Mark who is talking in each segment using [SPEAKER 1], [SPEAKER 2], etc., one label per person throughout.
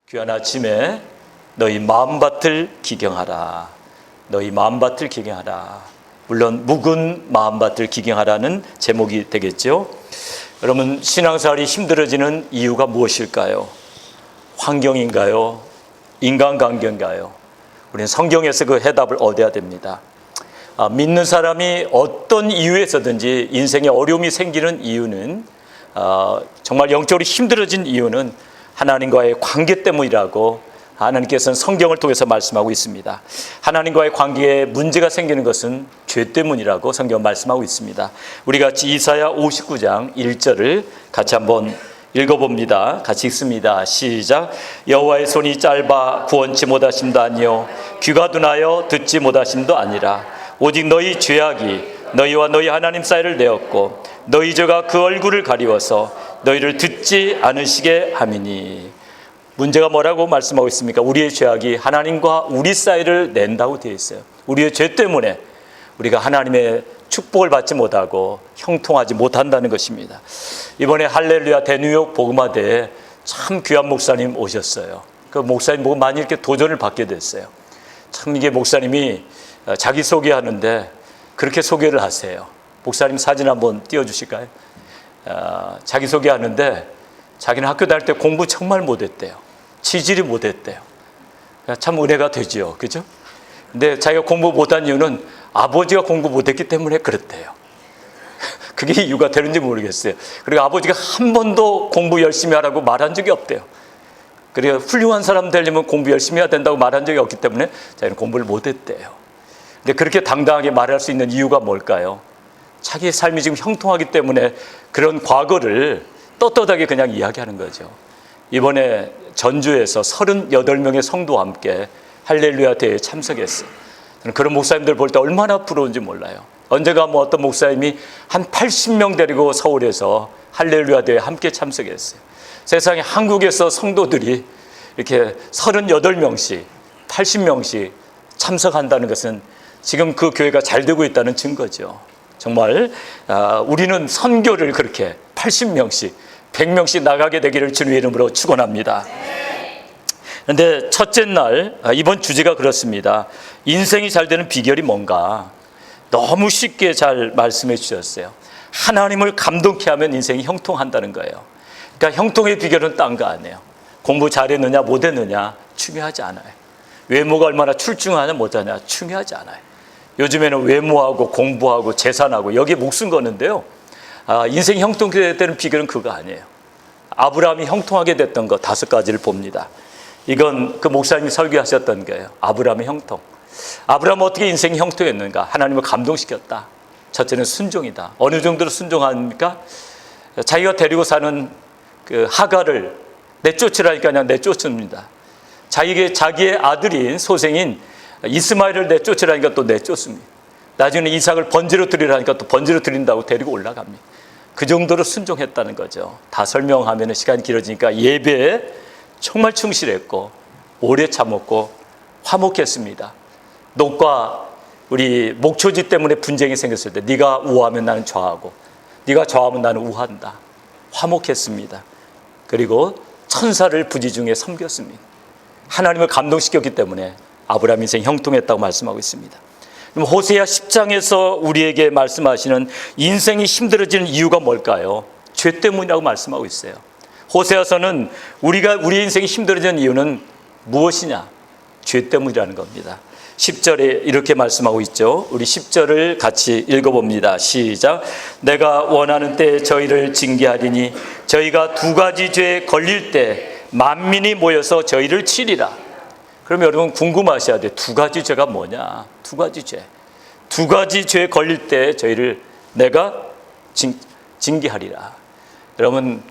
[SPEAKER 1] 귀한 아침에 너희 마음밭을 기경하라. 너희 마음밭을 기경하라. 물론 묵은 마음밭을 기경하라는 제목이 되겠죠. 여러분, 신앙생활이 힘들어지는 이유가 무엇일까요? 환경인가요? 인간관계인가요? 우리는 성경에서 그 해답을 얻어야 됩니다. 믿는 사람이 어떤 이유에서든지 인생에 어려움이 생기는 이유는 정말 영적으로 힘들어진 이유는 하나님과의 관계 때문이라고 하나님께서는 성경을 통해서 말씀하고 있습니다. 하나님과의 관계에 문제가 생기는 것은 죄 때문이라고 성경은 말씀하고 있습니다. 우리 같이 이사야 59장 1절을 같이 한번 읽어봅니다. 같이 읽습니다. 시작. 여호와의 손이 짧아 구원치 못하심도 아니요 귀가 둔하여 듣지 못하심도 아니라 오직 너희 죄악이 너희와 너희 하나님 사이를 내었고 너희 죄가 그 얼굴을 가리워서 너희를 듣지 않으시게 함이니. 문제가 뭐라고 말씀하고 있습니까? 우리의 죄악이 하나님과 우리 사이를 낸다고 되어 있어요. 우리의 죄 때문에 우리가 하나님의 축복을 받지 못하고 형통하지 못한다는 것입니다. 이번에 할렐루야 대뉴욕 복음화대에 참 귀한 목사님 오셨어요. 그 목사님 보고 많이 이렇게 도전을 받게 됐어요. 참 이게 목사님이 자기 소개하는데 그렇게 소개를 하세요. 목사님 사진 한번 띄워주실까요? 자기 소개하는데 자기는 학교 다닐 때 공부 정말 못했대요. 지질이 못했대요. 참 은혜가 되지요, 그죠? 근데 자기가 공부 못한 이유는 아버지가 공부 못했기 때문에 그렇대요. 그게 이유가 되는지 모르겠어요. 그리고 아버지가 한 번도 공부 열심히 하라고 말한 적이 없대요. 그리고 훌륭한 사람 되려면 공부 열심히 해야 된다고 말한 적이 없기 때문에 자기는 공부를 못했대요. 근데 그렇게 당당하게 말할 수 있는 이유가 뭘까요? 자기의 삶이 지금 형통하기 때문에 그런 과거를 떳떳하게 그냥 이야기하는 거죠. 이번에 전주에서 38명의 성도와 함께 할렐루야 대회에 참석했어요. 저는 그런 목사님들 볼 때 얼마나 부러운지 몰라요. 언제가 어떤 목사님이 한 80명 데리고 서울에서 할렐루야 대회에 함께 참석했어요. 세상에 한국에서 성도들이 이렇게 38명씩 80명씩 참석한다는 것은 지금 그 교회가 잘 되고 있다는 증거죠. 정말 우리는 선교를 그렇게 80명씩 100명씩 나가게 되기를 주님의 이름으로 축원합니다. 그런데 첫째 날 이번 주제가 그렇습니다. 인생이 잘 되는 비결이 뭔가 너무 쉽게 잘 말씀해 주셨어요. 하나님을 감동케 하면 인생이 형통한다는 거예요. 그러니까 형통의 비결은 딴 거 아니에요. 공부 잘했느냐 못했느냐 중요하지 않아요. 외모가 얼마나 출중하냐 못하냐 중요하지 않아요. 요즘에는 외모하고 공부하고 재산하고 여기에 목숨 거는데요. 인생이 형통하게 되는 비결은 그거 아니에요. 아브라함이 형통하게 됐던 거 5가지를 봅니다. 이건 그 목사님이 설교하셨던 거예요. 아브라함의 형통. 아브라함은 어떻게 인생이 형통했는가? 하나님을 감동시켰다. 첫째는 순종이다. 어느 정도로 순종합니까? 자기가 데리고 사는 그 하갈을 내쫓으라니까 그냥 내쫓습니다. 자기의 아들인 소생인 이스마엘을 내쫓으라니까 또 내쫓습니다. 나중에 이삭을 번제로 드리라니까 또 번제로 드린다고 데리고 올라갑니다. 그 정도로 순종했다는 거죠. 다 설명하면 시간이 길어지니까 예배에 정말 충실했고 오래 참았고 화목했습니다. 녹과 우리 목초지 때문에 분쟁이 생겼을 때 네가 우하면 나는 좌하고 네가 좌하면 나는 우한다. 화목했습니다. 그리고 천사를 부지중에 섬겼습니다. 하나님을 감동시켰기 때문에 아브라함 인생 형통했다고 말씀하고 있습니다. 그럼 호세아 10장에서 우리에게 말씀하시는 인생이 힘들어지는 이유가 뭘까요? 죄 때문이라고 말씀하고 있어요. 호세아서는 우리 인생이 힘들어지는 이유는 무엇이냐? 죄 때문이라는 겁니다. 10절에 이렇게 말씀하고 있죠. 우리 10절을 같이 읽어봅니다. 시작. 내가 원하는 때에 저희를 징계하리니 저희가 2가지 죄에 걸릴 때 만민이 모여서 저희를 치리라. 그러면 여러분 궁금하셔야 돼요. 2가지 죄가 뭐냐? 2가지 죄. 2가지 죄에 걸릴 때 저희를 내가 징계하리라. 여러분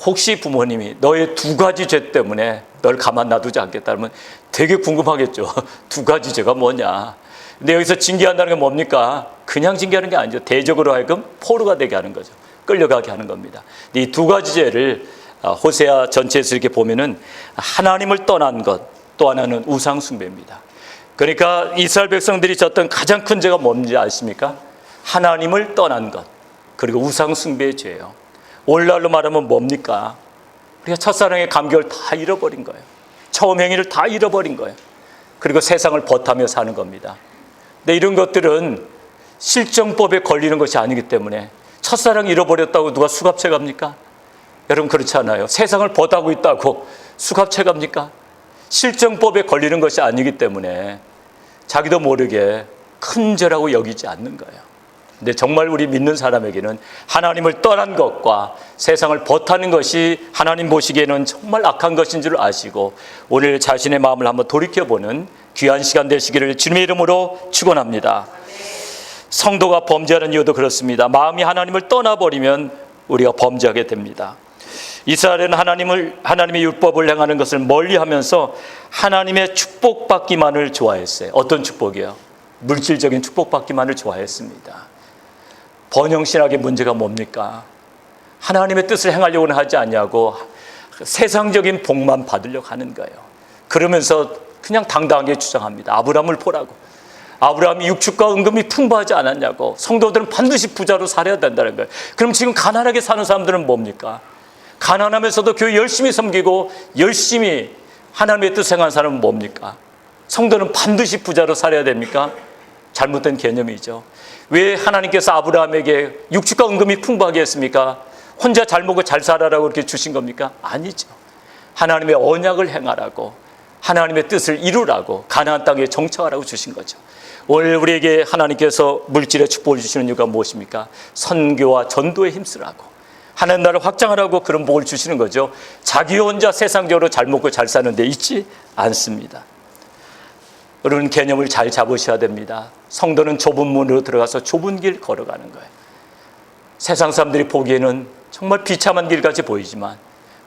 [SPEAKER 1] 혹시 부모님이 너의 2가지 죄 때문에 널 가만 놔두지 않겠다 그러면 되게 궁금하겠죠. 2가지 죄가 뭐냐? 근데 여기서 징계한다는 게 뭡니까? 그냥 징계하는 게 아니죠. 대적으로 하여금 포로가 되게 하는 거죠. 끌려가게 하는 겁니다. 이 2가지 죄를 호세아 전체에서 이렇게 보면은 하나님을 떠난 것, 또 하나는 우상 숭배입니다. 그러니까 이스라엘 백성들이 졌던 가장 큰 죄가 뭔지 아십니까? 하나님을 떠난 것, 그리고 우상 숭배의 죄예요. 오늘날로 말하면 뭡니까? 우리가 첫사랑의 감격을 다 잃어버린 거예요. 처음 행위를 다 잃어버린 거예요. 그리고 세상을 버타며 사는 겁니다. 근데 이런 것들은 실정법에 걸리는 것이 아니기 때문에 첫사랑 잃어버렸다고 누가 수갑채 갑니까? 여러분 그렇지 않아요. 세상을 버타고 있다고 수갑채 갑니까? 실정법에 걸리는 것이 아니기 때문에 자기도 모르게 큰 죄라고 여기지 않는 거예요. 근데 정말 우리 믿는 사람에게는 하나님을 떠난 것과 세상을 버타는 것이 하나님 보시기에는 정말 악한 것인 줄 아시고 오늘 자신의 마음을 한번 돌이켜보는 귀한 시간 되시기를 주님의 이름으로 축원합니다. 성도가 범죄하는 이유도 그렇습니다. 마음이 하나님을 떠나버리면 우리가 범죄하게 됩니다. 이스라엘은 하나님의 율법을 행하는 것을 멀리하면서 하나님의 축복받기만을 좋아했어요. 어떤 축복이요? 물질적인 축복받기만을 좋아했습니다. 번영신학의 문제가 뭡니까? 하나님의 뜻을 행하려고는 하지 않냐고 세상적인 복만 받으려고 하는 거예요. 그러면서 그냥 당당하게 주장합니다. 아브라함을 보라고. 아브라함이 육축과 은금이 풍부하지 않았냐고. 성도들은 반드시 부자로 살아야 된다는 거예요. 그럼 지금 가난하게 사는 사람들은 뭡니까? 가난하면서도 교회 열심히 섬기고 열심히 하나님의 뜻을 행하는 사람은 뭡니까? 성도는 반드시 부자로 살아야 됩니까? 잘못된 개념이죠. 왜 하나님께서 아브라함에게 육축과 은금이 풍부하게 했습니까? 혼자 잘 먹고 잘 살아라고 그렇게 주신 겁니까? 아니죠. 하나님의 언약을 행하라고, 하나님의 뜻을 이루라고, 가나안 땅에 정착하라고 주신 거죠. 오늘 우리에게 하나님께서 물질의 축복을 주시는 이유가 무엇입니까? 선교와 전도에 힘쓰라고, 하나님 나라를 확장하라고 그런 복을 주시는 거죠. 자기 혼자 세상적으로 잘 먹고 잘 사는 데 있지 않습니다. 여러분 개념을 잘 잡으셔야 됩니다. 성도는 좁은 문으로 들어가서 좁은 길 걸어가는 거예요. 세상 사람들이 보기에는 정말 비참한 길같이 보이지만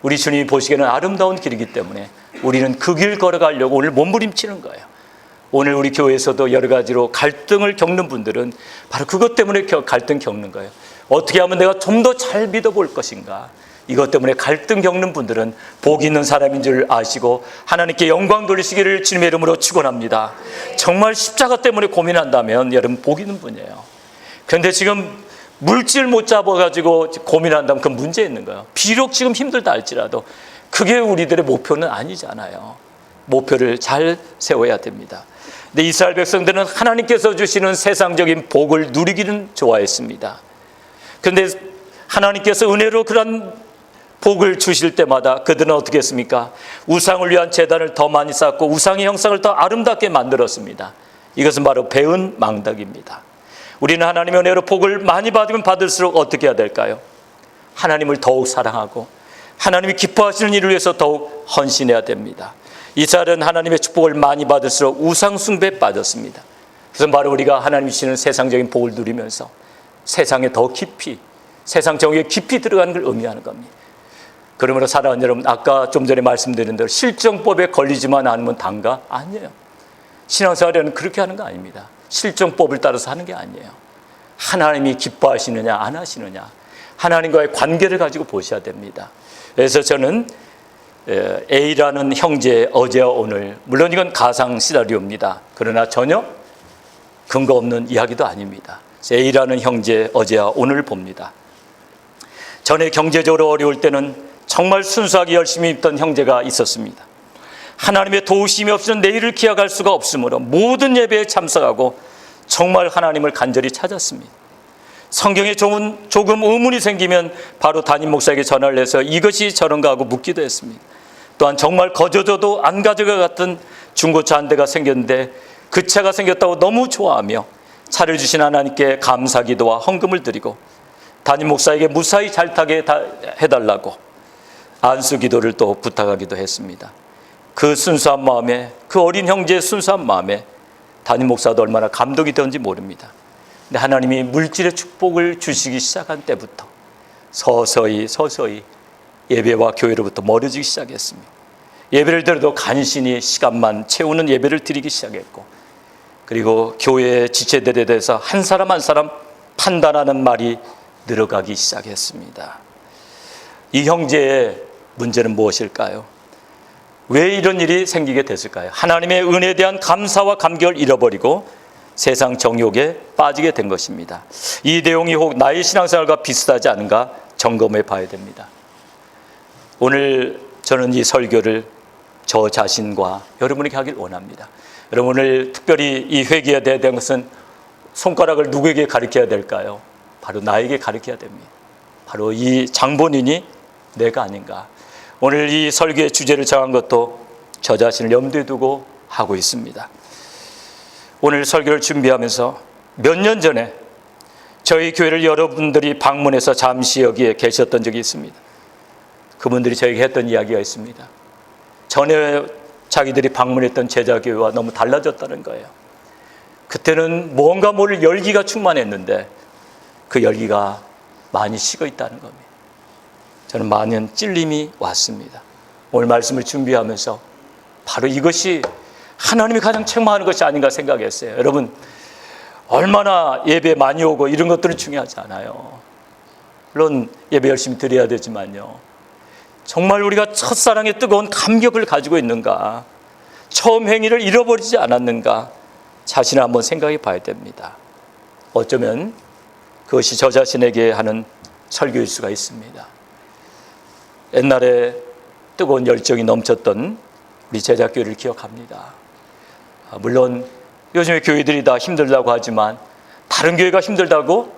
[SPEAKER 1] 우리 주님이 보시기에는 아름다운 길이기 때문에 우리는 그 길 걸어가려고 오늘 몸부림치는 거예요. 오늘 우리 교회에서도 여러 가지로 갈등을 겪는 분들은 바로 그것 때문에 갈등 겪는 거예요. 어떻게 하면 내가 좀 더 잘 믿어볼 것인가. 이것 때문에 갈등 겪는 분들은 복 있는 사람인 줄 아시고 하나님께 영광 돌리시기를 주님의 이름으로 축원합니다. 정말 십자가 때문에 고민한다면 여러분 복 있는 분이에요. 그런데 지금 물질 못 잡아가지고 고민한다면 그 문제 있는 거예요. 비록 지금 힘들다 할지라도 그게 우리들의 목표는 아니잖아요. 목표를 잘 세워야 됩니다. 근데 이스라엘 백성들은 하나님께서 주시는 세상적인 복을 누리기는 좋아했습니다. 그런데 하나님께서 은혜로 그런 복을 주실 때마다 그들은 어떻게 했습니까? 우상을 위한 제단을 더 많이 쌓고 우상의 형상을 더 아름답게 만들었습니다. 이것은 바로 배은 망덕입니다. 우리는 하나님의 은혜로 복을 많이 받으면 받을수록 어떻게 해야 될까요? 하나님을 더욱 사랑하고 하나님이 기뻐하시는 일을 위해서 더욱 헌신해야 됩니다. 이스라엘은 하나님의 축복을 많이 받을수록 우상 숭배에 빠졌습니다. 그래서 바로 우리가 하나님이 주시는 세상적인 복을 누리면서 세상에 더 깊이, 세상 정욕에 깊이 들어가는 걸 의미하는 겁니다. 그러므로 사랑하는 여러분, 아까 좀 전에 말씀드린 대로 실정법에 걸리지만 않으면 단가? 아니에요. 신앙생활에는 그렇게 하는 거 아닙니다. 실정법을 따라서 하는 게 아니에요. 하나님이 기뻐하시느냐 안 하시느냐, 하나님과의 관계를 가지고 보셔야 됩니다. 그래서 저는 A라는 형제 어제와 오늘, 물론 이건 가상 시나리오입니다. 그러나 전혀 근거 없는 이야기도 아닙니다. A라는 형제 어제와 오늘 봅니다. 전에 경제적으로 어려울 때는 정말 순수하게 열심히 입던 형제가 있었습니다. 하나님의 도우심이 없이는 내일을 기약할 수가 없으므로 모든 예배에 참석하고 정말 하나님을 간절히 찾았습니다. 성경에 조금 의문이 생기면 바로 담임 목사에게 전화를 해서 이것이 저런가 하고 묻기도 했습니다. 또한 정말 거저줘도 안 가져가 같은 중고차 한 대가 생겼는데 그 차가 생겼다고 너무 좋아하며 차를 주신 하나님께 감사기도와 헌금을 드리고 담임 목사에게 무사히 잘 타게 해달라고 안수기도를 또 부탁하기도 했습니다. 그 순수한 마음에, 그 어린 형제의 순수한 마음에 담임 목사도 얼마나 감동이 되었는지 모릅니다. 근데 하나님이 물질의 축복을 주시기 시작한 때부터 서서히 예배와 교회로부터 멀어지기 시작했습니다. 예배를 드려도 간신히 시간만 채우는 예배를 드리기 시작했고, 그리고 교회의 지체들에 대해서 한 사람 한 사람 판단하는 말이 늘어가기 시작했습니다. 이 형제의 문제는 무엇일까요? 왜 이런 일이 생기게 됐을까요? 하나님의 은혜에 대한 감사와 감격을 잃어버리고 세상 정욕에 빠지게 된 것입니다. 이 내용이 혹 나의 신앙생활과 비슷하지 않은가 점검해 봐야 됩니다. 오늘 저는 이 설교를 저 자신과 여러분에게 하길 원합니다. 여러분, 오늘 특별히 이 회개에 대한 것은 손가락을 누구에게 가리켜야 될까요? 바로 나에게 가리켜야 됩니다. 바로 이 장본인이 내가 아닌가. 오늘 이 설교의 주제를 정한 것도 저 자신을 염두에 두고 하고 있습니다. 오늘 설교를 준비하면서 몇 년 전에 저희 교회를 여러분들이 방문해서 잠시 여기에 계셨던 적이 있습니다. 그분들이 저에게 했던 이야기가 있습니다. 전에 자기들이 방문했던 제자교회와 너무 달라졌다는 거예요. 그때는 뭔가 모를 열기가 충만했는데 그 열기가 많이 식어 있다는 겁니다. 저는 많은 찔림이 왔습니다. 오늘 말씀을 준비하면서 바로 이것이 하나님이 가장 책망하는 것이 아닌가 생각했어요. 여러분, 얼마나 예배 많이 오고 이런 것들은 중요하지 않아요. 물론 예배 열심히 드려야 되지만요, 정말 우리가 첫사랑의 뜨거운 감격을 가지고 있는가, 처음 행위를 잃어버리지 않았는가, 자신을 한번 생각해 봐야 됩니다. 어쩌면 그것이 저 자신에게 하는 설교일 수가 있습니다. 옛날에 뜨거운 열정이 넘쳤던 우리 제자교회를 기억합니다. 물론 요즘에 교회들이 다 힘들다고 하지만 다른 교회가 힘들다고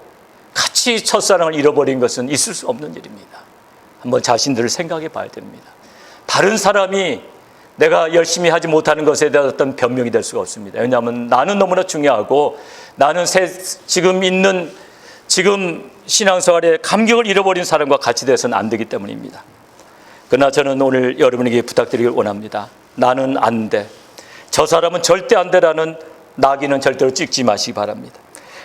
[SPEAKER 1] 같이 첫사랑을 잃어버린 것은 있을 수 없는 일입니다. 한번 자신들을 생각해 봐야 됩니다. 다른 사람이 내가 열심히 하지 못하는 것에 대한 어떤 변명이 될 수가 없습니다. 왜냐하면 나는 너무나 중요하고 나는 지금 신앙생활에 감격을 잃어버린 사람과 같이 돼서는 안 되기 때문입니다. 그러나 저는 오늘 여러분에게 부탁드리길 원합니다. 나는 안 돼, 저 사람은 절대 안 돼라는 낙인은 절대로 찍지 마시기 바랍니다.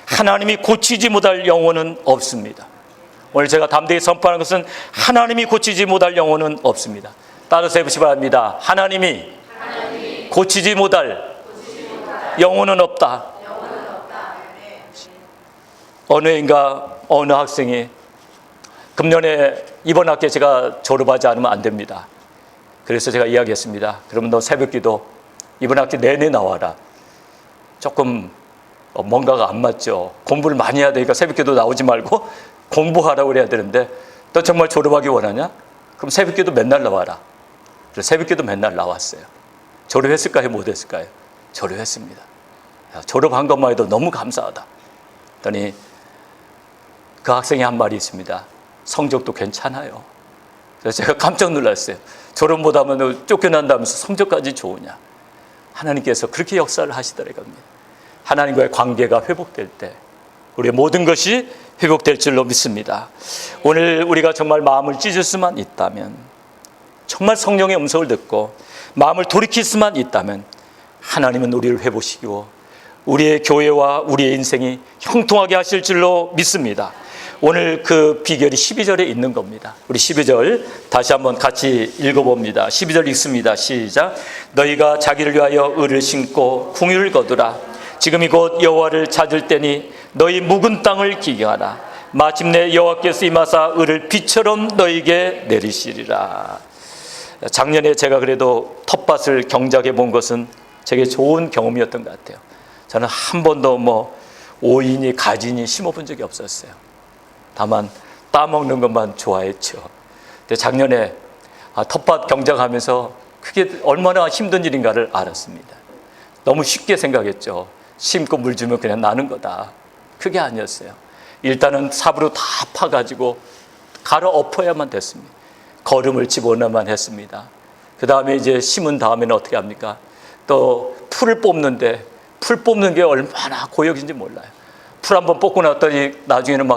[SPEAKER 1] 하나님이 고치지 못할 영혼은 없습니다. 오늘 제가 담대히 선포하는 것은 하나님이 고치지 못할 영혼은 없습니다. 따라서 해보시기 바랍니다. 하나님이 고치지 못할 영혼은 없다. 어느 애인가 어느 학생이 금년에 이번 학기에 제가 졸업하지 않으면 안 됩니다. 그래서 제가 이야기했습니다. 그러면 너 새벽기도 이번 학기 내내 나와라. 조금 뭔가가 안 맞죠. 공부를 많이 해야 되니까 새벽기도 나오지 말고 공부하라고 그래야 되는데, 너 정말 졸업하기 원하냐? 그럼 새벽기도 맨날 나와라. 그래서 새벽기도 맨날 나왔어요. 졸업했을까요? 못했을까요? 졸업했습니다. 졸업한 것만 해도 너무 감사하다. 그랬더니 그 학생이 한 말이 있습니다. 성적도 괜찮아요. 그래서 제가 깜짝 놀랐어요. 졸업 못하면 쫓겨난다면서 성적까지 좋으냐. 하나님께서 그렇게 역사를 하시더라고요. 하나님과의 관계가 회복될 때 우리의 모든 것이 회복될 줄로 믿습니다. 오늘 우리가 정말 마음을 찢을 수만 있다면, 정말 성령의 음성을 듣고 마음을 돌이킬 수만 있다면 하나님은 우리를 회복시키고 우리의 교회와 우리의 인생이 형통하게 하실 줄로 믿습니다. 오늘 그 비결이 12절에 있는 겁니다. 우리 12절 다시 한번 같이 읽어봅니다. 12절 읽습니다. 시작. 너희가 자기를 위하여 의를 심고 궁유를 거두라. 지금이 곧 여호와를 찾을 때니 너희 묵은 땅을 기경하라. 마침내 여호와께서 임하사 의를 비처럼 너희에게 내리시리라. 작년에 제가 그래도 텃밭을 경작해 본 것은 되게 좋은 경험이었던 것 같아요. 저는 한 번도 오이니 가지니 심어본 적이 없었어요. 다만 따먹는 것만 좋아했죠. 근데 작년에 텃밭 경작하면서 그게 얼마나 힘든 일인가를 알았습니다. 너무 쉽게 생각했죠. 심고 물 주면 그냥 나는 거다. 그게 아니었어요. 일단은 삽으로 다 파가지고 갈아 엎어야만 됐습니다. 거름을 집어넣어야만 했습니다. 그 다음에 이제 심은 다음에는 어떻게 합니까? 또 풀을 뽑는데, 풀 뽑는 게 얼마나 고역인지 몰라요. 풀 한번 뽑고 났더니 나중에는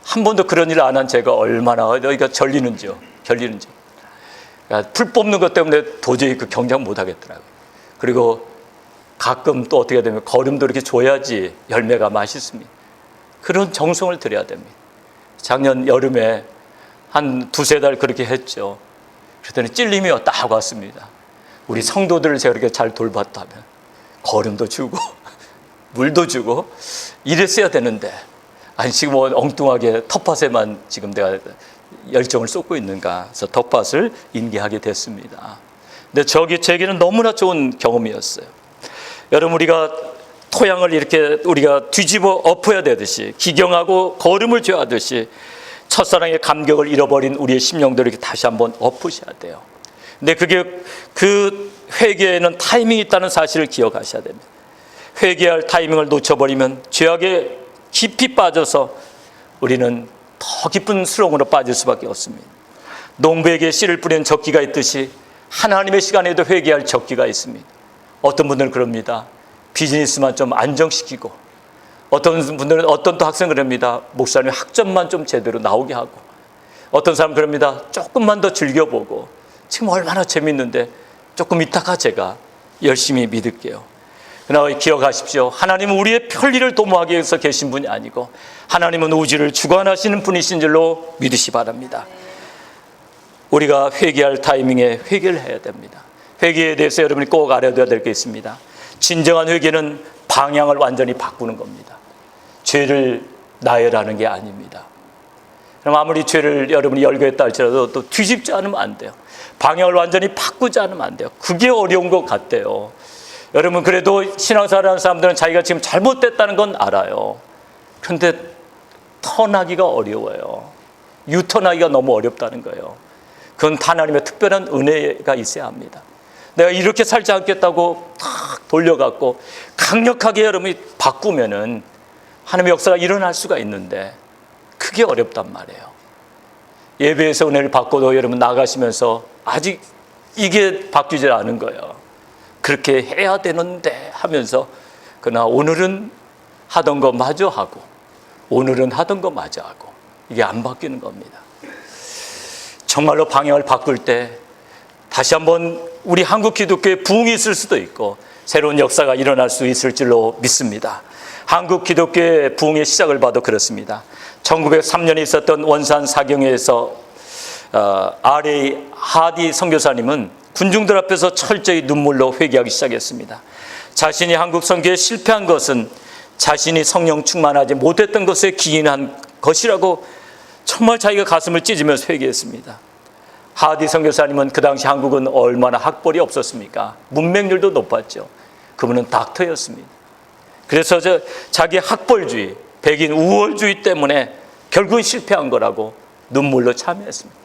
[SPEAKER 1] 한 번도 그런 일을 안 한 제가 얼마나 여기가 결리는지요. 그러니까 풀 뽑는 것 때문에 도저히 그 경작 못 하겠더라고요. 그리고 가끔 또 어떻게 되면 거름도 이렇게 줘야지 열매가 맛있습니다. 그런 정성을 들여야 됩니다. 작년 여름에 한 두세 달 그렇게 했죠. 그랬더니 찔림이 딱 왔습니다. 우리 성도들을 제가 이렇게 잘 돌봤다면 거름도 주고 물도 주고 이랬어야 되는데, 아니 지금 엉뚱하게 텃밭에만 지금 내가 열정을 쏟고 있는가 해서 텃밭을 인계하게 됐습니다. 근데 제게는 너무나 좋은 경험이었어요. 여러분, 우리가 토양을 이렇게 우리가 뒤집어 엎어야 되듯이, 기경하고 거름을 줘야 하듯이 첫사랑의 감격을 잃어버린 우리의 심령들을 이렇게 다시 한번 엎으셔야 돼요. 근데 그 회개에는 타이밍이 있다는 사실을 기억하셔야 됩니다. 회개할 타이밍을 놓쳐버리면 죄악에 깊이 빠져서 우리는 더 깊은 수렁으로 빠질 수밖에 없습니다. 농부에게 씨를 뿌리는 적기가 있듯이 하나님의 시간에도 회개할 적기가 있습니다. 어떤 분들은 그럽니다. 비즈니스만 좀 안정시키고, 어떤 분들은 어떤 또 학생은 그럽니다. 목사님 학점만 좀 제대로 나오게 하고, 어떤 사람은 그럽니다. 조금만 더 즐겨보고, 지금 얼마나 재밌는데 조금 이따가 제가 열심히 믿을게요. 그러나 기억하십시오. 하나님은 우리의 편리를 도모하기 위해서 계신 분이 아니고 하나님은 우주를 주관하시는 분이신 줄로 믿으시 바랍니다. 우리가 회개할 타이밍에 회개를 해야 됩니다. 회개에 대해서 여러분이 꼭 알아둬야 될 게 있습니다. 진정한 회개는 방향을 완전히 바꾸는 겁니다. 죄를 나열하는 게 아닙니다. 그럼 아무리 죄를 여러분이 열거했다 할지라도 또 뒤집지 않으면 안 돼요. 방향을 완전히 바꾸지 않으면 안 돼요. 그게 어려운 것 같대요. 여러분, 그래도 신앙생활하는 사람들은 자기가 지금 잘못됐다는 건 알아요. 그런데 턴하기가 어려워요. 유턴하기가 너무 어렵다는 거예요. 그건 하나님의 특별한 은혜가 있어야 합니다. 내가 이렇게 살지 않겠다고 탁 돌려갖고 강력하게 여러분이 바꾸면은 하나님의 역사가 일어날 수가 있는데 그게 어렵단 말이에요. 예배에서 은혜를 받고도 여러분 나가시면서 아직 이게 바뀌지 않은 거예요. 그렇게 해야 되는데 하면서 그러나 오늘은 하던 거 마저 하고 오늘은 하던 거 마저 하고 이게 안 바뀌는 겁니다. 정말로 방향을 바꿀 때 다시 한번 우리 한국 기독교에 부흥이 있을 수도 있고 새로운 역사가 일어날 수 있을 줄로 믿습니다. 한국 기독교의 부흥의 시작을 봐도 그렇습니다. 1903년에 있었던 원산 사경회에서 R.A. 하디 선교사님은 군중들 앞에서 철저히 눈물로 회개하기 시작했습니다. 자신이 한국 선교에 실패한 것은 자신이 성령 충만하지 못했던 것에 기인한 것이라고 정말 자기가 가슴을 찢으면서 회개했습니다. 하디 선교사님은 그 당시 한국은 얼마나 학벌이 없었습니까? 문맹률도 높았죠. 그분은 닥터였습니다. 그래서 자기 학벌주의, 백인 우월주의 때문에 결국은 실패한 거라고 눈물로 참회했습니다.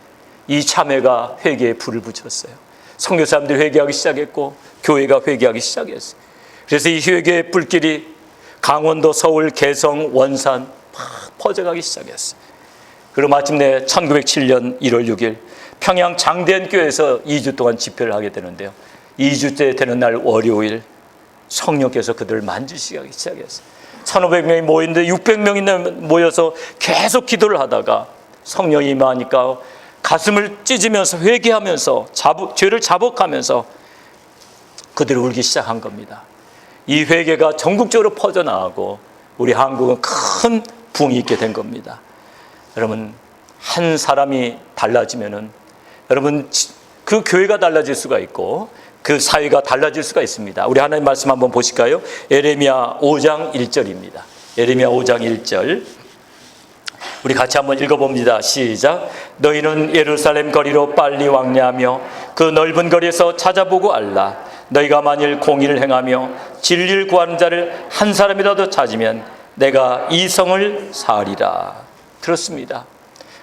[SPEAKER 1] 이 참회가 회개에 불을 붙였어요. 선교사람들이 회개하기 시작했고 교회가 회개하기 시작했어요. 그래서 이 회개의 불길이 강원도, 서울, 개성, 원산 막 퍼져가기 시작했어요. 그리고 마침내 1907년 1월 6일 평양 장대한교회에서 2주 동안 집회를 하게 되는데요. 2주째 되는 날 월요일 성령께서 그들을 만지시기 시작했어요. 1,500명이 모였는데 600명이 모여서 계속 기도를 하다가 성령이 임하니까 가슴을 찢으면서 회개하면서 죄를 자복하면서 그들이 울기 시작한 겁니다. 이 회개가 전국적으로 퍼져나가고 우리 한국은 큰 부흥이 있게 된 겁니다. 여러분, 한 사람이 달라지면은 여러분 그 교회가 달라질 수가 있고 그 사회가 달라질 수가 있습니다. 우리 하나님 말씀 한번 보실까요? 예레미야 5장 1절입니다. 예레미야 5장 1절 우리 같이 한번 읽어봅니다. 시작. 너희는 예루살렘 거리로 빨리 왕래하며 그 넓은 거리에서 찾아보고 알라. 너희가 만일 공의를 행하며 진리를 구하는 자를 한 사람이라도 찾으면 내가 이 성을 사하리라. 그렇습니다.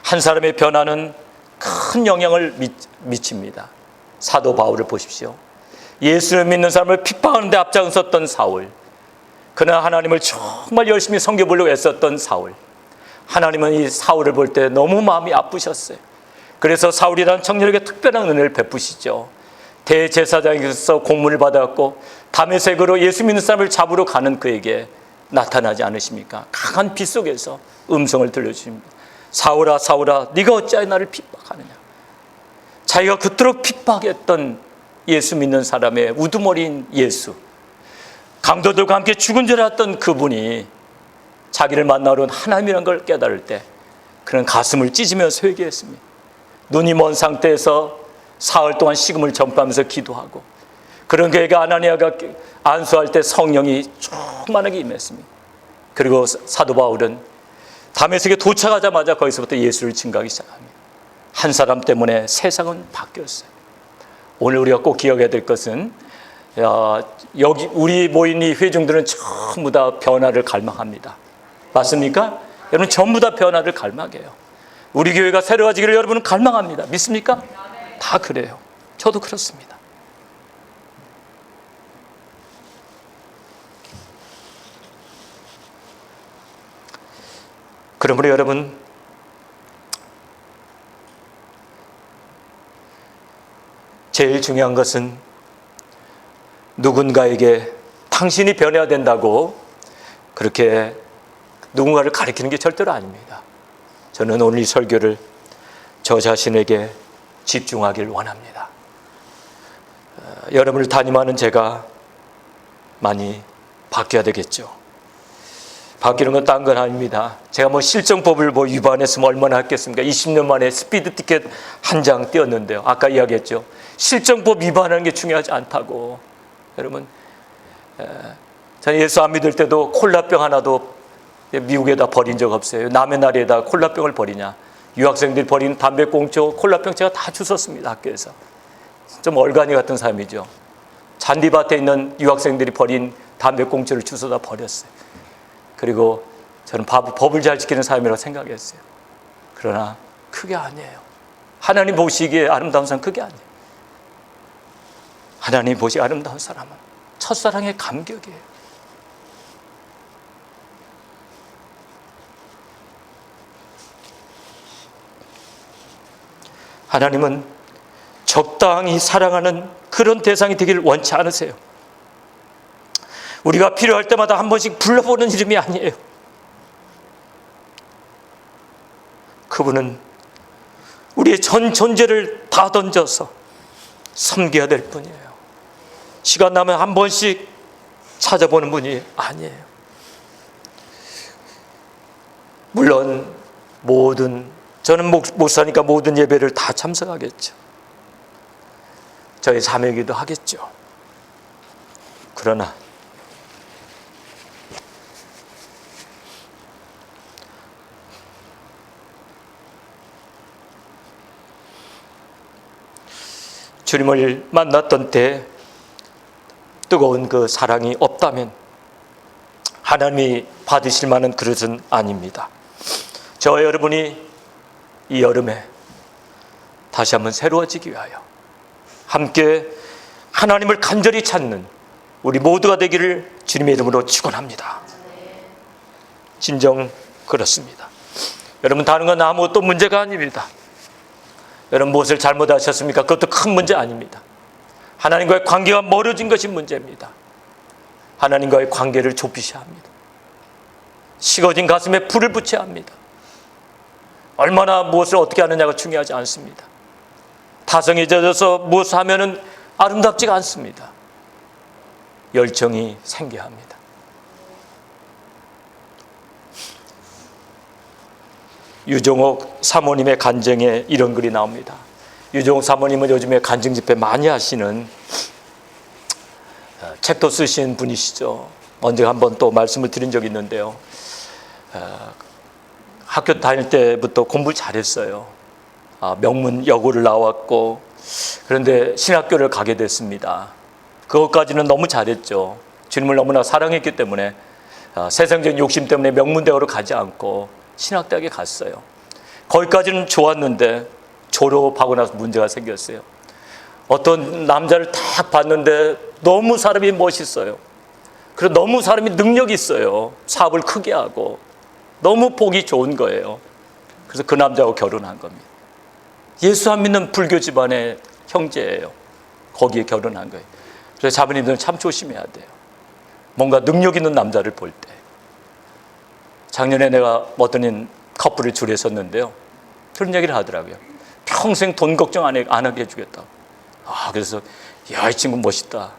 [SPEAKER 1] 한 사람의 변화는 큰 영향을 미칩니다. 사도 바울을 보십시오. 예수를 믿는 사람을 핍박하는 데 앞장섰던 사울, 그러나 하나님을 정말 열심히 섬겨보려고 애썼던 사울, 하나님은 이 사울을 볼 때 너무 마음이 아프셨어요. 그래서 사울이라는 청년에게 특별한 은혜를 베푸시죠. 대제사장에게서 공문을 받았고 다메섹으로 예수 믿는 사람을 잡으러 가는 그에게 나타나지 않으십니까? 강한 빛 속에서 음성을 들려주십니다. 사울아 사울아 네가 어찌하여 나를 핍박하느냐. 자기가 그토록 핍박했던 예수 믿는 사람의 우두머리인 예수, 강도들과 함께 죽은 줄 알았던 그분이 자기를 만나러 온 하나님이라는 걸 깨달을 때 그는 가슴을 찢으면서 회개했습니다. 눈이 먼 상태에서 사흘 동안 식음을 전파하면서 기도하고, 그런 그에게 아나니아가 안수할 때 성령이 충만하게 임했습니다. 그리고 사도 바울은 다메섹에 도착하자마자 거기서부터 예수를 증거하기 시작합니다. 한 사람 때문에 세상은 바뀌었어요. 오늘 우리가 꼭 기억해야 될 것은 여기 우리 모인 이 회중들은 전부 다 변화를 갈망합니다. 맞습니까? 여러분 전부 다 변화를 갈망해요. 우리 교회가 새로워지기를 여러분은 갈망합니다. 믿습니까? 다 그래요. 저도 그렇습니다. 그러므로 여러분, 제일 중요한 것은 누군가에게 당신이 변해야 된다고 그렇게 누군가를 가리키는 게 절대로 아닙니다. 저는 오늘 이 설교를 저 자신에게 집중하길 원합니다. 여러분을 담임하는 제가 많이 바뀌어야 되겠죠. 바뀌는 건 딴 건 아닙니다. 제가 실정법을 위반했으면 얼마나 했겠습니까? 20년 만에 스피드 티켓 한 장 띄었는데요. 아까 이야기했죠. 실정법 위반하는 게 중요하지 않다고. 여러분, 저는 예수 안 믿을 때도 콜라병 하나도 미국에다 버린 적 없어요. 남의 나라에다 콜라병을 버리냐. 유학생들이 버린 담배꽁초, 콜라병 제가 다 주웠습니다. 학교에서. 좀 얼간이 같은 삶이죠. 잔디밭에 있는 유학생들이 버린 담배꽁초를 주워다 버렸어요. 그리고 저는 법을 잘 지키는 삶이라고 생각했어요. 그러나 그게 아니에요. 하나님 보시기에 아름다운 사람 그게 아니에요. 하나님 보시기에 아름다운 사람은 첫사랑의 감격이에요. 하나님은 적당히 사랑하는 그런 대상이 되기를 원치 않으세요. 우리가 필요할 때마다 한 번씩 불러보는 이름이 아니에요. 그분은 우리의 전 존재를 다 던져서 섬겨야 될 분이에요. 시간 나면 한 번씩 찾아보는 분이 아니에요. 물론 저는 목사니까 모든 예배를 다 참석하겠죠. 저의 사명이기도 하겠죠. 그러나 주님을 만났던 때 뜨거운 그 사랑이 없다면 하나님이 받으실 만한 그릇은 아닙니다. 저와 여러분이 이 여름에 다시 한번 새로워지기 위하여 함께 하나님을 간절히 찾는 우리 모두가 되기를 주님의 이름으로 축원합니다. 진정 그렇습니다. 여러분, 다른 건 아무것도 문제가 아닙니다. 여러분, 무엇을 잘못하셨습니까? 그것도 큰 문제 아닙니다. 하나님과의 관계가 멀어진 것이 문제입니다. 하나님과의 관계를 좁히셔야 합니다. 식어진 가슴에 불을 붙여야 합니다. 얼마나 무엇을 어떻게 하느냐가 중요하지 않습니다. 타성에 젖어서 무엇을 하면은 아름답지가 않습니다. 열정이 생겨야 합니다. 유종옥 사모님의 간증에 이런 글이 나옵니다. 유종옥 사모님은 요즘에 간증 집회 많이 하시는 책도 쓰신 분이시죠. 언제 한번 또 말씀을 드린 적이 있는데요. 학교 다닐 때부터 공부를 잘했어요. 명문 여고를 나왔고, 그런데 신학교를 가게 됐습니다. 그것까지는 너무 잘했죠. 주님을 너무나 사랑했기 때문에 세상적인 욕심 때문에 명문대학으로 가지 않고 신학대학에 갔어요. 거기까지는 좋았는데 졸업하고 나서 문제가 생겼어요. 어떤 남자를 딱 봤는데 너무 사람이 멋있어요. 그리고 너무 사람이 능력이 있어요. 사업을 크게 하고 너무 보기 좋은 거예요. 그래서 그 남자하고 결혼한 겁니다. 예수 안 믿는 불교 집안의 형제예요. 거기에 결혼한 거예요. 그래서 자매님들은 참 조심해야 돼요. 뭔가 능력 있는 남자를 볼 때. 작년에 내가 어떤 커플을 줄에 섰는데요. 그런 얘기를 하더라고요. 평생 돈 걱정 안 하게 해주겠다고. 그래서 야, 이 친구 멋있다.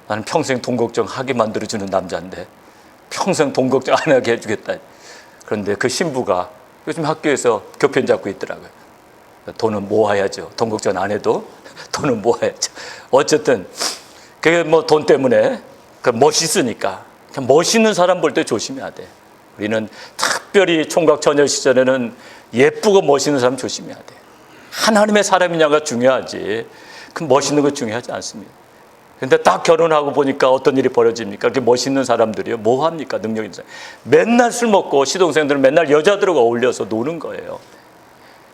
[SPEAKER 1] 나는 평생 돈 걱정하게 만들어주는 남자인데 평생 돈 걱정 안 하게 해주겠다. 그런데 그 신부가 요즘 학교에서 교편 잡고 있더라고요. 돈은 모아야죠. 돈 걱정 안 해도 돈은 모아야죠. 어쨌든 그게 돈 때문에 멋있으니까 멋있는 사람 볼 때 조심해야 돼. 우리는 특별히 총각 처녀 시절에는 예쁘고 멋있는 사람 조심해야 돼. 하나님의 사람이냐가 중요하지. 그 멋있는 거 중요하지 않습니다. 근데 딱 결혼하고 보니까 어떤 일이 벌어집니까? 그렇게 멋있는 사람들이요. 뭐 합니까? 능력 있는 사람. 맨날 술 먹고 시동생들은 맨날 여자들하고 어울려서 노는 거예요.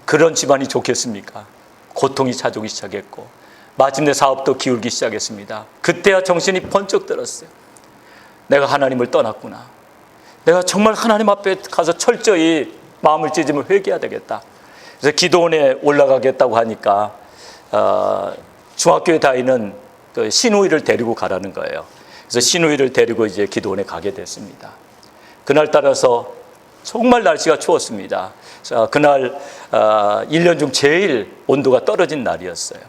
[SPEAKER 1] 그런 집안이 좋겠습니까? 고통이 찾아오기 시작했고 마침내 사업도 기울기 시작했습니다. 그때야 정신이 번쩍 들었어요. 내가 하나님을 떠났구나. 내가 정말 하나님 앞에 가서 철저히 마음을 찢으면 회개해야 되겠다. 그래서 기도원에 올라가겠다고 하니까 중학교에 다니는 그 시누이를 데리고 가라는 거예요. 그래서 시누이를 데리고 이제 기도원에 가게 됐습니다. 그날 따라서 정말 날씨가 추웠습니다. 그날 1년 중 제일 온도가 떨어진 날이었어요.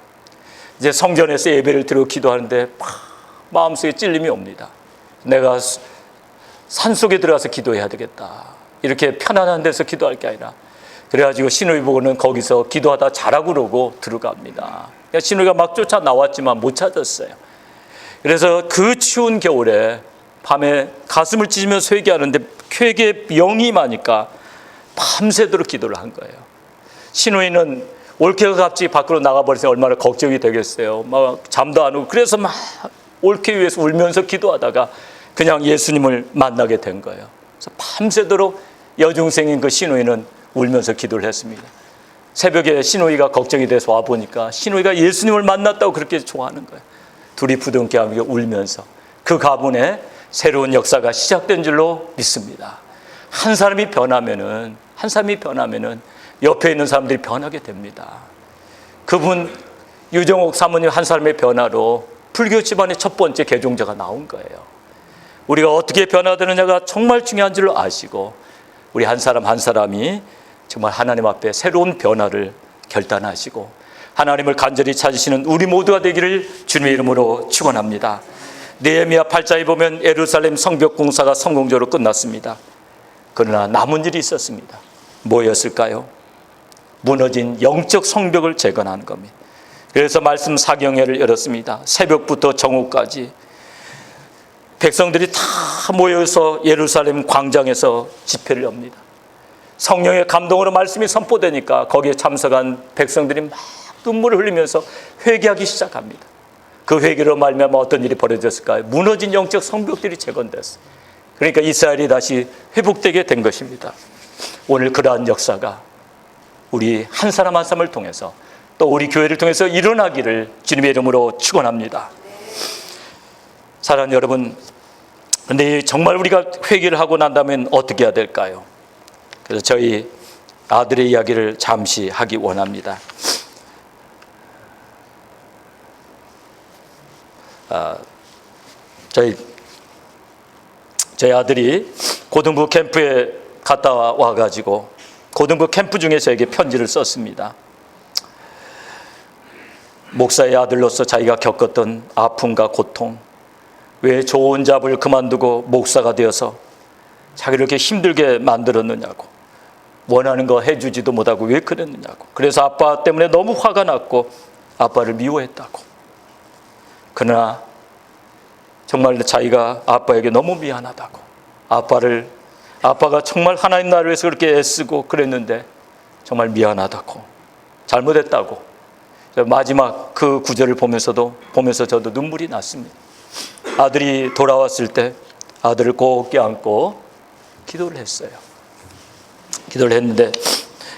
[SPEAKER 1] 이제 성전에서 예배를 드리고 기도하는데 마음속에 찔림이 옵니다. 내가 산속에 들어가서 기도해야 되겠다. 이렇게 편안한 데서 기도할 게 아니라. 그래가지고 시누이 보고는 거기서 기도하다 자라고 그러고 들어갑니다. 시누이가 막 쫓아 나왔지만 못 찾았어요. 그래서 그 추운 겨울에 밤에 가슴을 찢으면서 회개하는데 회개에 영이 임하니까 밤새도록 기도를 한 거예요. 시누이는 올케가 갑자기 밖으로 나가버려서 얼마나 걱정이 되겠어요. 막 잠도 안 오고. 그래서 막 올케 위에서 울면서 기도하다가 그냥 예수님을 만나게 된 거예요. 그래서 밤새도록 여중생인 그 시누이는 울면서 기도를 했습니다. 새벽에 시누이가 걱정이 돼서 와보니까 시누이가 예수님을 만났다고 그렇게 좋아하는 거예요. 둘이 부둥켜 안고 울면서 그 가문에 새로운 역사가 시작된 줄로 믿습니다. 한 사람이 변하면은 옆에 있는 사람들이 변하게 됩니다. 그분 유정옥 사모님 한 사람의 변화로 불교 집안의 첫 번째 개종자가 나온 거예요. 우리가 어떻게 변화되느냐가 정말 중요한 줄로 아시고 우리 한 사람 한 사람이 정말 하나님 앞에 새로운 변화를 결단하시고 하나님을 간절히 찾으시는 우리 모두가 되기를 주님의 이름으로 축원합니다. 느헤미야 8장에 보면 예루살렘 성벽 공사가 성공적으로 끝났습니다. 그러나 남은 일이 있었습니다. 뭐였을까요? 무너진 영적 성벽을 재건하는 겁니다. 그래서 말씀 사경회를 열었습니다. 새벽부터 정오까지 백성들이 다 모여서 예루살렘 광장에서 집회를 엽니다. 성령의 감동으로 말씀이 선포되니까 거기에 참석한 백성들이 막 눈물을 흘리면서 회개하기 시작합니다. 그 회개로 말미암아 어떤 일이 벌어졌을까요? 무너진 영적 성벽들이 재건됐어요. 그러니까 이스라엘이 다시 회복되게 된 것입니다. 오늘 그러한 역사가 우리 한 사람 한 사람을 통해서 또 우리 교회를 통해서 일어나기를 주님의 이름으로 축원합니다. 사랑하는 여러분, 근데 정말 우리가 회개를 하고 난다면 어떻게 해야 될까요? 그래서 저희 아들의 이야기를 잠시 하기 원합니다. 저희 아들이 고등부 캠프에 갔다 와가지고 고등부 캠프 중에 저에게 편지를 썼습니다. 목사의 아들로서 자기가 겪었던 아픔과 고통, 왜 좋은 잡을 그만두고 목사가 되어서 자기를 이렇게 힘들게 만들었느냐고, 원하는 거 해주지도 못하고 왜 그랬느냐고, 그래서 아빠 때문에 너무 화가 났고 아빠를 미워했다고. 그러나 정말 자기가 아빠에게 너무 미안하다고, 아빠가 정말 하나님 나라를 위해서 그렇게 애쓰고 그랬는데 정말 미안하다고, 잘못했다고. 마지막 그 구절을 보면서 저도 눈물이 났습니다. 아들이 돌아왔을 때 아들을 꼭 껴안고 기도를 했어요. 기도를 했는데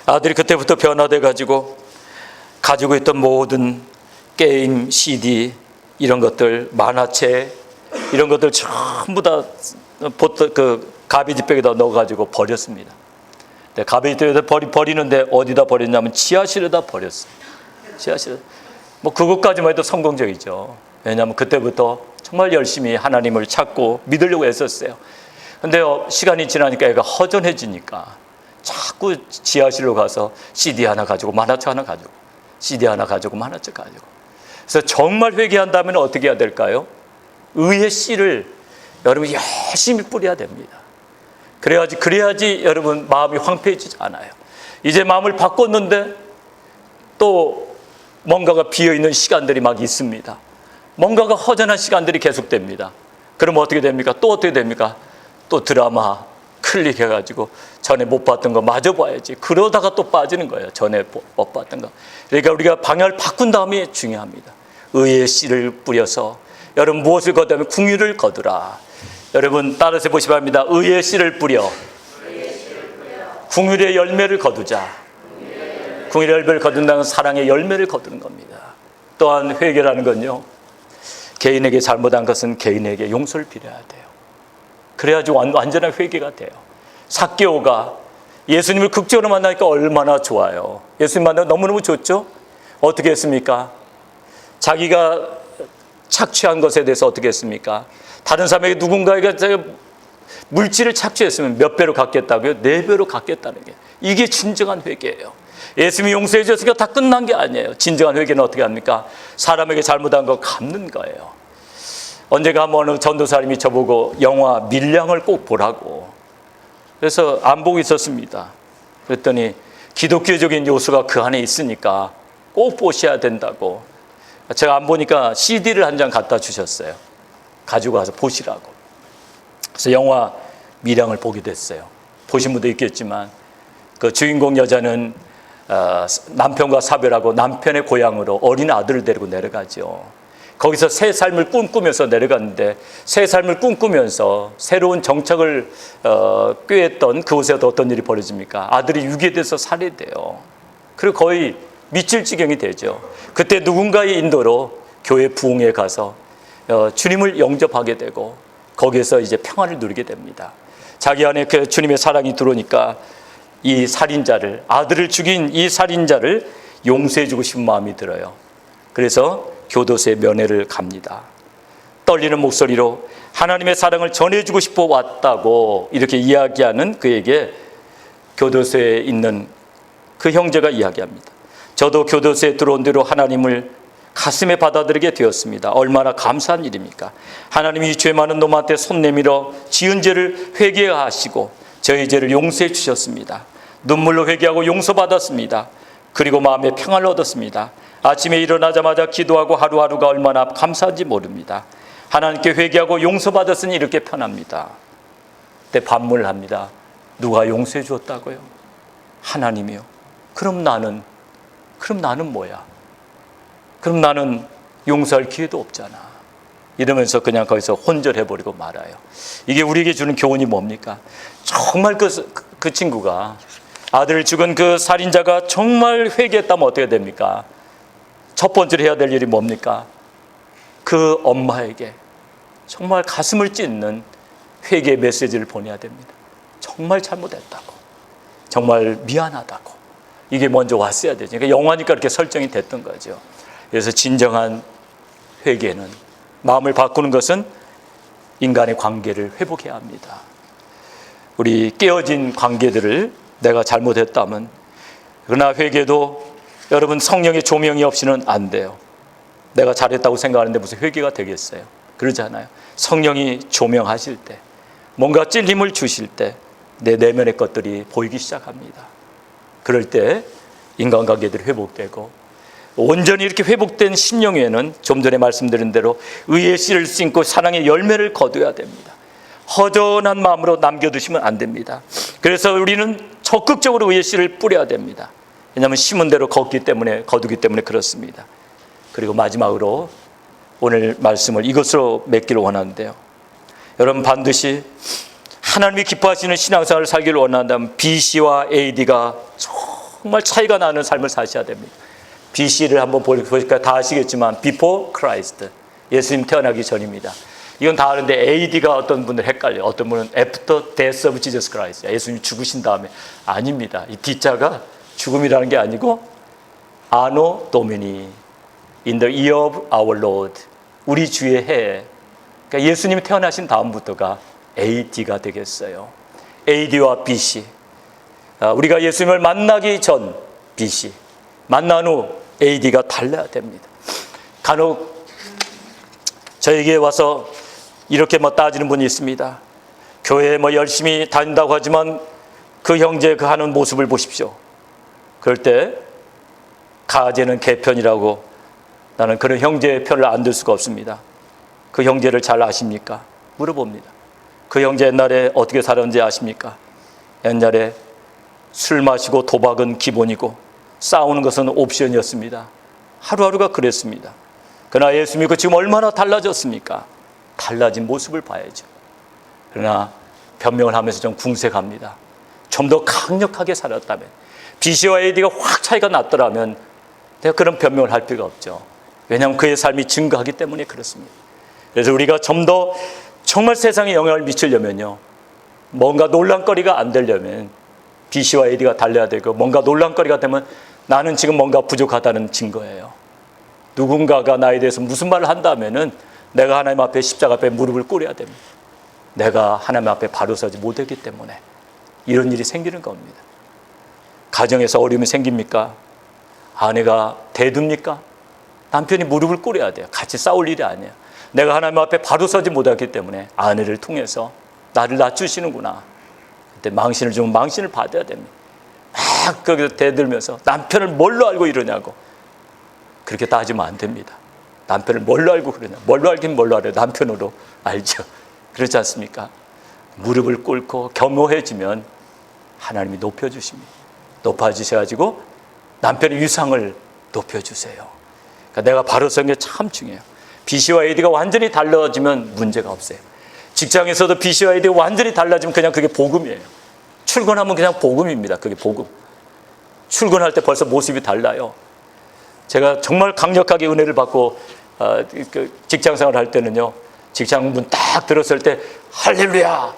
[SPEAKER 1] 아들이 그때부터 변화돼 가지고 가지고 있던 모든 게임, CD 이런 것들, 만화책 이런 것들 전부 다 그 가비지백에다 넣어가지고 버렸습니다. 가비지백에다 버리는데 어디다 버렸냐면 지하실에다 버렸어요. 지하실. 뭐 그것까지만 해도 성공적이죠. 왜냐하면 그때부터 정말 열심히 하나님을 찾고 믿으려고 애썼어요. 근데 시간이 지나니까 애가 허전해지니까 자꾸 지하실로 가서 CD 하나 가지고 만화책 하나 가지고 CD 하나 가지고 만화책 가지고. 그래서 정말 회개한다면 어떻게 해야 될까요? 의의 씨를 여러분 열심히 뿌려야 됩니다. 그래야지 여러분 마음이 황폐해지지 않아요. 이제 마음을 바꿨는데 또 뭔가가 비어있는 시간들이 막 있습니다. 뭔가가 허전한 시간들이 계속됩니다. 그럼 어떻게 됩니까? 또 어떻게 됩니까? 또 드라마 클릭해가지고 전에 못 봤던 거 마저 봐야지. 그러다가 또 빠지는 거예요. 전에 못 봤던 거. 그러니까 우리가 방향을 바꾼 다음에 중요합니다. 의의 씨를 뿌려서 여러분 무엇을 거두면 궁유를 거두라. 여러분 따라서 보시 바랍니다. 의의 씨를 뿌려 궁유의 열매를 거두자. 궁유의 열매를 거둔다는 사랑의 열매를 거두는 겁니다. 또한 회개라는 건요, 개인에게 잘못한 것은 개인에게 용서를 빌어야 돼요. 그래야지 완전한 회개가 돼요. 삭개오가 예수님을 극적으로 만나니까 얼마나 좋아요. 예수님 만나면 너무너무 좋죠? 어떻게 했습니까? 자기가 착취한 것에 대해서 어떻게 했습니까? 다른 사람에게 누군가에게 물질을 착취했으면 몇 배로 갚겠다고요? 4배로 갚겠다는 게, 이게 진정한 회개예요. 예수님이 용서해 줬으니까 다 끝난 게 아니에요. 진정한 회개는 어떻게 합니까? 사람에게 잘못한 거 갚는 거예요. 언제가 어느 전도사님이 저보고 영화 밀량을 꼭 보라고, 그래서 안 보고 있었습니다. 그랬더니 기독교적인 요소가 그 안에 있으니까 꼭 보셔야 된다고, 제가 안 보니까 CD를 한 장 갖다 주셨어요. 가지고 가서 보시라고. 그래서 영화 밀양을 보게 됐어요. 보신 분도 있겠지만, 그 주인공 여자는 남편과 사별하고 남편의 고향으로 어린 아들을 데리고 내려가죠. 거기서 새 삶을 꿈꾸면서 내려갔는데, 새 삶을 꿈꾸면서 새로운 정착을 꾀했던 그곳에서 어떤 일이 벌어집니까? 아들이 유괴돼서 살해돼요. 그리고 거의 미칠 지경이 되죠. 그때 누군가의 인도로 교회 부흥에 가서 주님을 영접하게 되고, 거기에서 이제 평안을 누리게 됩니다. 자기 안에 그 주님의 사랑이 들어오니까 이 살인자를, 아들을 죽인 이 살인자를 용서해주고 싶은 마음이 들어요. 그래서 교도소에 면회를 갑니다. 떨리는 목소리로 하나님의 사랑을 전해주고 싶어 왔다고 이렇게 이야기하는 그에게 교도소에 있는 그 형제가 이야기합니다. 저도 교도소에 들어온 뒤로 하나님을 가슴에 받아들이게 되었습니다. 얼마나 감사한 일입니까? 하나님이 죄 많은 놈한테 손 내밀어 지은 죄를 회개하시고 저희 죄를 용서해 주셨습니다. 눈물로 회개하고 용서받았습니다. 그리고 마음의 평안을 얻었습니다. 아침에 일어나자마자 기도하고 하루하루가 얼마나 감사한지 모릅니다. 하나님께 회개하고 용서받았으니 이렇게 편합니다. 그때 반문합니다. 누가 용서해 주었다고요? 하나님이요. 그럼 나는 뭐야? 그럼 나는 용서할 기회도 없잖아. 이러면서 그냥 거기서 혼절해버리고 말아요. 이게 우리에게 주는 교훈이 뭡니까? 정말 그 친구가, 아들을 죽은 그 살인자가 정말 회개했다면 어떻게 됩니까? 첫 번째로 해야 될 일이 뭡니까? 그 엄마에게 정말 가슴을 찢는 회개의 메시지를 보내야 됩니다. 정말 잘못했다고, 정말 미안하다고. 이게 먼저 왔어야 되죠. 그러니까 영화니까 이렇게 설정이 됐던 거죠. 그래서 진정한 회개는, 마음을 바꾸는 것은 인간의 관계를 회복해야 합니다. 우리 깨어진 관계들을 내가 잘못했다면, 그러나 회개도 여러분 성령의 조명이 없이는 안 돼요. 내가 잘했다고 생각하는데 무슨 회개가 되겠어요? 그러지 않아요. 성령이 조명하실 때, 뭔가 찔림을 주실 때 내 내면의 것들이 보이기 시작합니다. 그럴 때 인간관계들이 회복되고, 온전히 이렇게 회복된 심령에는 좀 전에 말씀드린 대로 의의 씨를 심고 사랑의 열매를 거둬야 됩니다. 허전한 마음으로 남겨두시면 안 됩니다. 그래서 우리는 적극적으로 의의 씨를 뿌려야 됩니다. 왜냐하면 심은 대로 거두기 때문에 그렇습니다. 그리고 마지막으로 오늘 말씀을 이것으로 맺기를 원하는데요. 여러분, 반드시 하나님이 기뻐하시는 신앙생활을 살기를 원한다면 BC와 AD가 정말 차이가 나는 삶을 사셔야 됩니다. BC를 한번 보니까 다 아시겠지만 Before Christ, 예수님 태어나기 전입니다. 이건 다 아는데 AD가 어떤 분들 헷갈려요. 어떤 분은 After Death of Jesus Christ, 예수님이 죽으신 다음에. 아닙니다. 이 D자가 죽음이라는 게 아니고 Anno Domini, In the year of our Lord, 우리 주의 해. 그러니까 예수님이 태어나신 다음부터가 AD가 되겠어요. AD와 BC. 우리가 예수님을 만나기 전 BC, 만난 후 AD가 달라야 됩니다. 간혹 저에게 와서 이렇게 따지는 분이 있습니다. 교회에 열심히 다닌다고 하지만 그 형제 그 하는 모습을 보십시오. 그럴 때 가제는 개편이라고, 나는 그런 형제의 편을 안 들 수가 없습니다. 그 형제를 잘 아십니까? 물어봅니다. 그 형제 옛날에 어떻게 살았는지 아십니까? 옛날에 술 마시고 도박은 기본이고 싸우는 것은 옵션이었습니다. 하루하루가 그랬습니다. 그러나 예수 믿고 지금 얼마나 달라졌습니까? 달라진 모습을 봐야죠. 그러나 변명을 하면서 좀 궁색합니다. 좀 더 강력하게 살았다면, BC와 AD가 확 차이가 났더라면 내가 그런 변명을 할 필요가 없죠. 왜냐하면 그의 삶이 증거하기 때문에 그렇습니다. 그래서 우리가 좀 더 정말 세상에 영향을 미치려면요, 뭔가 논란거리가 안 되려면 B씨와 AD가 달려야 되고, 뭔가 논란거리가 되면 나는 지금 뭔가 부족하다는 증거예요. 누군가가 나에 대해서 무슨 말을 한다면은 내가 하나님 앞에 십자가 앞에 무릎을 꿇어야 됩니다. 내가 하나님 앞에 바로 서지 못했기 때문에 이런 일이 생기는 겁니다. 가정에서 어려움이 생깁니까? 아내가 대듭니까? 남편이 무릎을 꿇어야 돼요. 같이 싸울 일이 아니에요. 내가 하나님 앞에 바로 서지 못했기 때문에 아내를 통해서 나를 낮추시는구나. 그때 망신을 주면 망신을 받아야 됩니다. 막 거기서 대들면서 남편을 뭘로 알고 이러냐고. 그렇게 따지면 안 됩니다. 남편을 뭘로 알고 그러냐. 뭘로 알긴 뭘로 알아요. 남편으로 알죠. 그렇지 않습니까? 무릎을 꿇고 겸허해지면 하나님이 높여주십니다. 높아지셔가지고 남편의 위상을 높여주세요. 그러니까 내가 바로 선 게 참 중요해요. B씨와 AD가 완전히 달라지면 문제가 없어요. 직장에서도 B씨와 AD가 완전히 달라지면 그냥 그게 복음이에요. 출근하면 그냥 복음입니다. 그게 복음. 출근할 때 벌써 모습이 달라요. 제가 정말 강력하게 은혜를 받고 직장생활을 할 때는요, 직장 문 딱 들었을 때 할렐루야,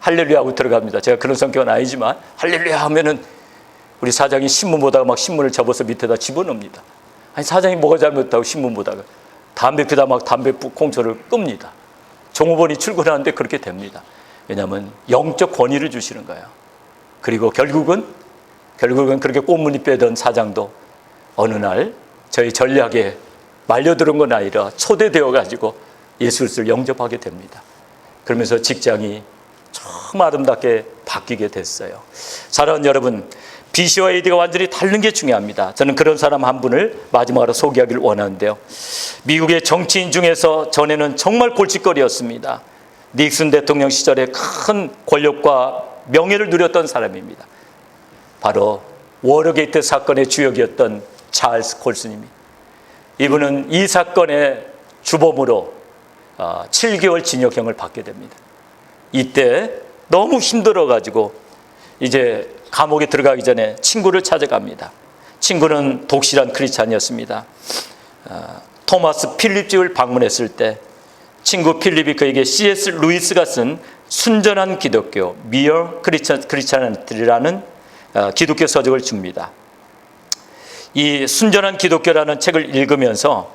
[SPEAKER 1] 할렐루야 하고 들어갑니다. 제가 그런 성격은 아니지만 할렐루야 하면은 우리 사장이 신문 보다가 막 신문을 접어서 밑에다 집어넣습니다. 아니, 사장이 뭐가 잘못했다고 신문 보다가 담배 피다 막 담배 꽁초를 끕니다. 종업원이 출근하는데 그렇게 됩니다. 왜냐하면 영적 권위를 주시는 거예요. 그리고 결국은 그렇게 꽁무니 빼던 사장도 어느 날 저희 전략에 말려들은 건 아니라 초대되어 가지고 예수 그리스도를 영접하게 됩니다. 그러면서 직장이 참 아름답게 바뀌게 됐어요. 사랑하는 여러분, B씨와 AD가 완전히 다른 게 중요합니다. 저는 그런 사람 한 분을 마지막으로 소개하기를 원하는데요. 미국의 정치인 중에서 전에는 정말 골칫거리였습니다. 닉슨 대통령 시절에 큰 권력과 명예를 누렸던 사람입니다. 바로 워터게이트 사건의 주역이었던 찰스 콜슨입니다. 이분은 이 사건의 주범으로 7개월 징역형을 받게 됩니다. 이때 너무 힘들어가지고 이제 감옥에 들어가기 전에 친구를 찾아갑니다. 친구는 독실한 크리스찬이었습니다. 토마스 필립 집을 방문했을 때 친구 필립이 그에게 C.S. 루이스가 쓴 순전한 기독교, Mere Christianity라는 기독교 서적을 줍니다. 이 순전한 기독교라는 책을 읽으면서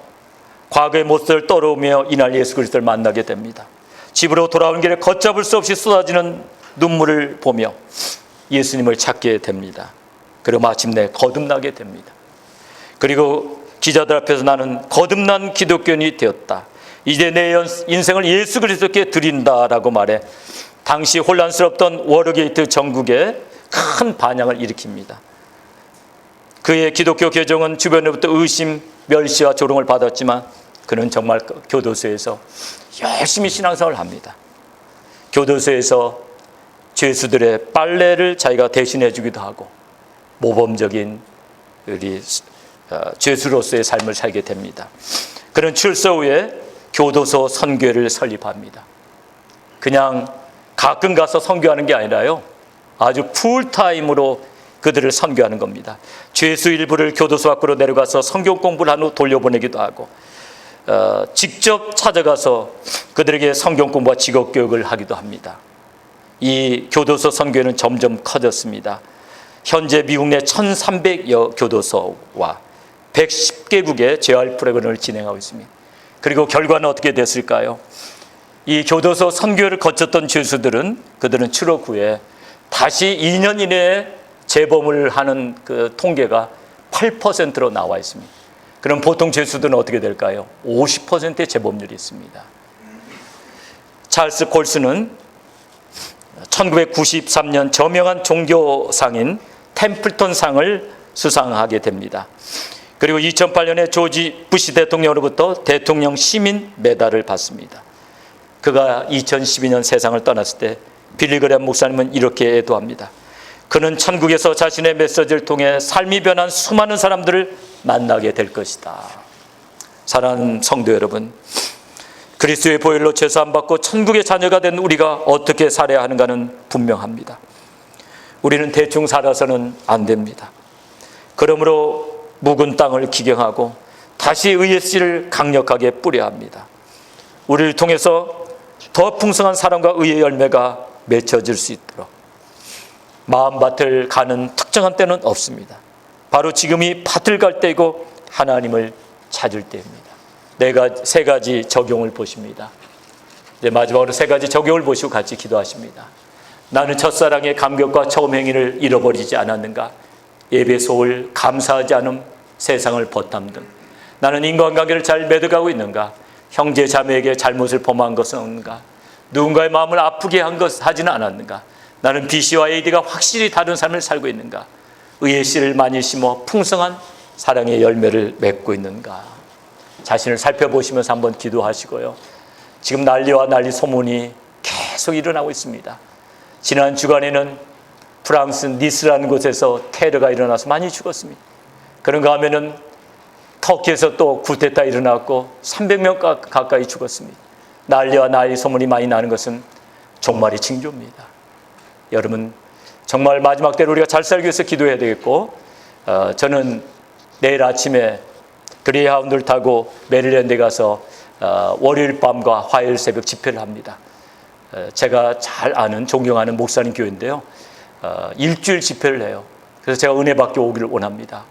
[SPEAKER 1] 과거의 모습을 떠오르며 이날 예수 그리스도를 만나게 됩니다. 집으로 돌아오는 길에 걷잡을 수 없이 쏟아지는 눈물을 보며 예수님을 찾게 됩니다. 그리고 마침내 거듭나게 됩니다. 그리고 기자들 앞에서 나는 거듭난 기독교인이 되었다. 이제 내 인생을 예수 그리스도께 드린다라고 말해 당시 혼란스럽던 워터게이트 전국에 큰 반향을 일으킵니다. 그의 기독교 개종은 주변으로부터 의심, 멸시와 조롱을 받았지만 그는 정말 교도소에서 열심히 신앙생활을 합니다. 교도소에서 죄수들의 빨래를 자기가 대신해 주기도 하고 모범적인 우리 죄수로서의 삶을 살게 됩니다. 그는 출소 후에 교도소 선교회를 설립합니다. 그냥 가끔 가서 선교하는 게 아니라요, 아주 풀타임으로 그들을 선교하는 겁니다. 죄수 일부를 교도소 밖으로 내려가서 성경 공부를 한 후 돌려보내기도 하고 직접 찾아가서 그들에게 성경 공부와 직업 교육을 하기도 합니다. 이 교도소 선교회는 점점 커졌습니다. 현재 미국 내 1300여 교도소와 110개국의 재활 프로그램을 진행하고 있습니다. 그리고 결과는 어떻게 됐을까요? 이 교도소 선교회를 거쳤던 죄수들은 그들은 추록 후에 다시 2년 이내에 재범을 하는 그 통계가 8%로 나와 있습니다. 그럼 보통 죄수들은 어떻게 될까요? 50%의 재범률이 있습니다. 찰스 콜슨은 1993년 저명한 종교상인 템플턴상을 수상하게 됩니다. 그리고 2008년에 조지 부시 대통령으로부터 대통령 시민 메달을 받습니다. 그가 2012년 세상을 떠났을 때 빌리 그레엄 목사님은 이렇게 애도합니다. 그는 천국에서 자신의 메시지를 통해 삶이 변한 수많은 사람들을 만나게 될 것이다. 사랑하는 성도 여러분, 그리스도의 보혈로 죄 사함 받고 천국의 자녀가 된 우리가 어떻게 살아야 하는가는 분명합니다. 우리는 대충 살아서는 안 됩니다. 그러므로 묵은 땅을 기경하고 다시 의의 씨를 강력하게 뿌려야 합니다. 우리를 통해서 더 풍성한 사랑과 의의 열매가 맺혀질 수 있도록 마음밭을 가는 특정한 때는 없습니다. 바로 지금이 밭을 갈 때이고 하나님을 찾을 때입니다. 세 가지 적용을 보십니다. 이제 마지막으로 세 가지 적용을 보시고 같이 기도하십니다. 나는 첫사랑의 감격과 처음 행위를 잃어버리지 않았는가? 예배 소을 감사하지 않음, 세상을 버탐등. 나는 인간관계를 잘 맺어가고 있는가? 형제 자매에게 잘못을 범한 것은 없는가? 누군가의 마음을 아프게 하지는 않았는가? 나는 B씨와 AD가 확실히 다른 삶을 살고 있는가? 의의 씨를 많이 심어 풍성한 사랑의 열매를 맺고 있는가? 자신을 살펴보시면서 한번 기도하시고요. 지금 난리와 난리 소문이 계속 일어나고 있습니다. 지난 주간에는 프랑스 니스라는 곳에서 테러가 일어나서 많이 죽었습니다. 그런가 하면은 터키에서 또 쿠데타 일어났고 300명 가까이 죽었습니다. 난리와 난리 소문이 많이 나는 것은 종말의 징조입니다. 여러분, 정말 마지막 때로 우리가 잘 살기 위해서 기도해야 되겠고, 저는 내일 아침에 그레이하운드를 타고 메릴랜드에 가서 월요일 밤과 화요일 새벽 집회를 합니다. 제가 잘 아는 존경하는 목사님 교회인데요. 일주일 집회를 해요. 그래서 제가 은혜 받게 오기를 원합니다.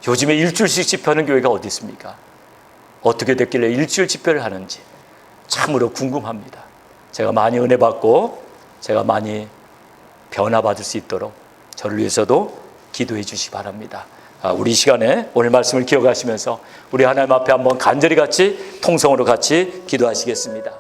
[SPEAKER 1] 요즘에 일주일씩 집회하는 교회가 어디 있습니까? 어떻게 됐길래 일주일 집회를 하는지 참으로 궁금합니다. 제가 많이 은혜 받고 제가 많이 변화받을 수 있도록 저를 위해서도 기도해 주시기 바랍니다. 우리 시간에 오늘 말씀을 기억하시면서 우리 하나님 앞에 한번 간절히 같이 통성으로 같이 기도하시겠습니다.